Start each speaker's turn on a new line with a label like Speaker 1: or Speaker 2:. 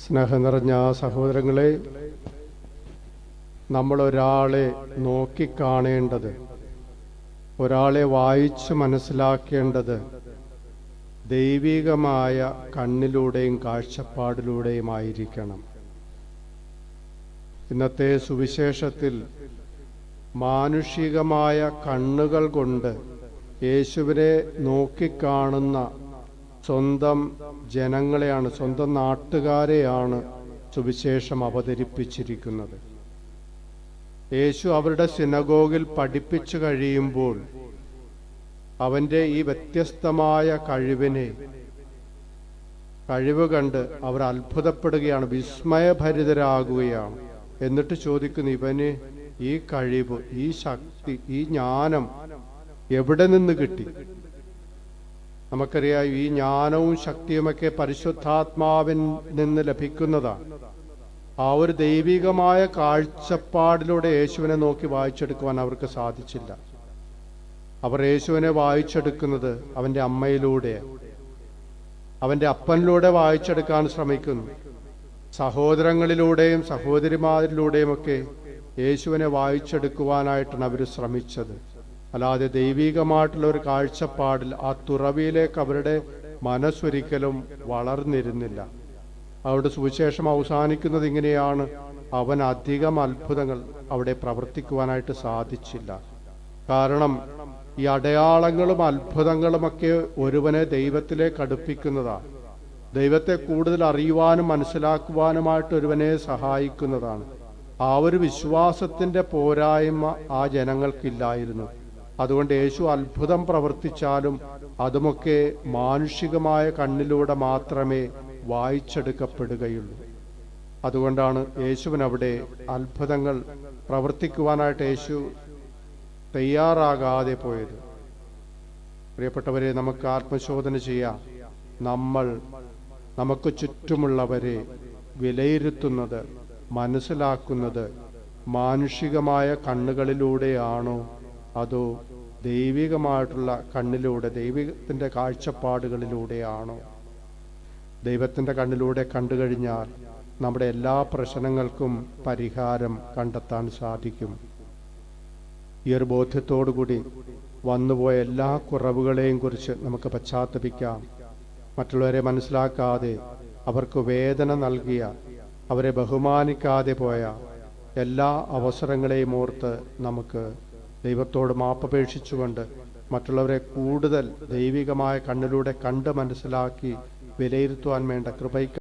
Speaker 1: സ്നേഹം നിറഞ്ഞ സഹോദരങ്ങളെ, നമ്മളൊരാളെ നോക്കിക്കാണേണ്ടത്, ഒരാളെ വായിച്ച് മനസ്സിലാക്കേണ്ടത് ദൈവികമായ കണ്ണിലൂടെയും കാഴ്ചപ്പാടിലൂടെയുമായിരിക്കണം. ഇന്നത്തെ സുവിശേഷത്തിൽ മാനുഷികമായ കണ്ണുകൾ കൊണ്ട് യേശുവിനെ നോക്കിക്കാണുന്ന സ്വന്തം ജനങ്ങളെയാണ്, സ്വന്തം നാട്ടുകാരെയാണ് സുവിശേഷം അവതരിപ്പിച്ചിരിക്കുന്നത്. യേശു അവരുടെ സിനഗോഗിൽ പഠിപ്പിച്ചു കഴിയുമ്പോൾ അവൻ്റെ ഈ വ്യത്യസ്തമായ കഴിവ് കണ്ട് അവർ അത്ഭുതപ്പെടുകയാണ്, വിസ്മയഭരിതരാകുകയാണ്. എന്നിട്ട് ചോദിക്കുന്നു, ഇവന് ഈ കഴിവ്, ഈ ശക്തി, ഈ ജ്ഞാനം എവിടെ നിന്ന് കിട്ടി? നമുക്കറിയാം, ഈ ജ്ഞാനവും ശക്തിയുമൊക്കെ പരിശുദ്ധാത്മാവിൽ നിന്ന് ലഭിക്കുന്നതാണ്. ആ ഒരു ദൈവികമായ കാഴ്ചപ്പാടിലൂടെ യേശുവിനെ നോക്കി വായിച്ചെടുക്കുവാൻ അവർക്ക് സാധിച്ചില്ല. അവർ യേശുവിനെ വായിച്ചെടുക്കുന്നത് അവൻ്റെ അമ്മയിലൂടെ, അവൻ്റെ അപ്പനിലൂടെ വായിച്ചെടുക്കാൻ ശ്രമിക്കുന്നു. സഹോദരങ്ങളിലൂടെയും സഹോദരിമാരിലൂടെയും ഒക്കെ യേശുവിനെ വായിച്ചെടുക്കുവാനായിട്ടാണ് അവർ ശ്രമിച്ചത്. അല്ലാതെ ദൈവികമായിട്ടുള്ള ഒരു കാഴ്ചപ്പാടിൽ ആ തുറവിയിലേക്ക് അവരുടെ മനസ്സൊരിക്കലും വളർന്നിരുന്നില്ല. അവരുടെ സുവിശേഷം അവസാനിക്കുന്നത് ഇങ്ങനെയാണ്: അവൻ അധികം അത്ഭുതങ്ങൾ അവിടെ പ്രവർത്തിക്കുവാനായിട്ട് സാധിച്ചില്ല. കാരണം ഈ അടയാളങ്ങളും അത്ഭുതങ്ങളുമൊക്കെ ഒരുവനെ ദൈവത്തിലേക്ക് അടുപ്പിക്കുന്നതാണ്. ദൈവത്തെ കൂടുതൽ അറിയുവാനും മനസ്സിലാക്കുവാനുമായിട്ട് ഒരുവനെ സഹായിക്കുന്നതാണ്. ആ ഒരു വിശ്വാസത്തിൻ്റെ പോരായ്മ ആ ജനങ്ങൾക്കില്ലായിരുന്നു. അതുകൊണ്ട് യേശു അത്ഭുതം പ്രവർത്തിച്ചാലും അതുമൊക്കെ മാനുഷികമായ കണ്ണിലൂടെ മാത്രമേ വായിച്ചെടുക്കപ്പെടുകയുള്ളൂ. അതുകൊണ്ടാണ് യേശുവിനവിടെ അത്ഭുതങ്ങൾ പ്രവർത്തിക്കുവാനായിട്ട് യേശു തയ്യാറാകാതെ പോയത്. പ്രിയപ്പെട്ടവരെ, നമുക്ക് ആത്മശോധന ചെയ്യാം. നമുക്ക് ചുറ്റുമുള്ളവരെ വിലയിരുത്തുന്നത്, മനസ്സിലാക്കുന്നത് മാനുഷികമായ കണ്ണുകളിലൂടെയാണോ അതോ ദൈവികമായിട്ടുള്ള കണ്ണിലൂടെ, ദൈവത്തിൻ്റെ കാഴ്ചപ്പാടുകളിലൂടെയാണോ? ദൈവത്തിൻ്റെ കണ്ണിലൂടെ കണ്ടു കഴിഞ്ഞാൽ നമ്മുടെ എല്ലാ പ്രശ്നങ്ങൾക്കും പരിഹാരം കണ്ടെത്താൻ സാധിക്കും. ഈ ഒരു ബോധ്യത്തോടുകൂടി വന്നുപോയ എല്ലാ കുറവുകളെയും കുറിച്ച് നമുക്ക് പശ്ചാത്തപിക്കാം. മറ്റുള്ളവരെ മനസ്സിലാക്കാതെ, അവർക്ക് വേദന നൽകിയ, അവരെ ബഹുമാനിക്കാതെ പോയ എല്ലാ അവസരങ്ങളെയും ഓർത്ത് നമുക്ക് ദൈവത്തോട് മാപ്പപേക്ഷിച്ചുകൊണ്ട് മറ്റുള്ളവരെ കൂടുതൽ ദൈവികമായ കണ്ണിലൂടെ കണ്ട് മനസ്സിലാക്കി വിലയിരുത്തുവാൻ വേണ്ട കൃപയ്ക്ക്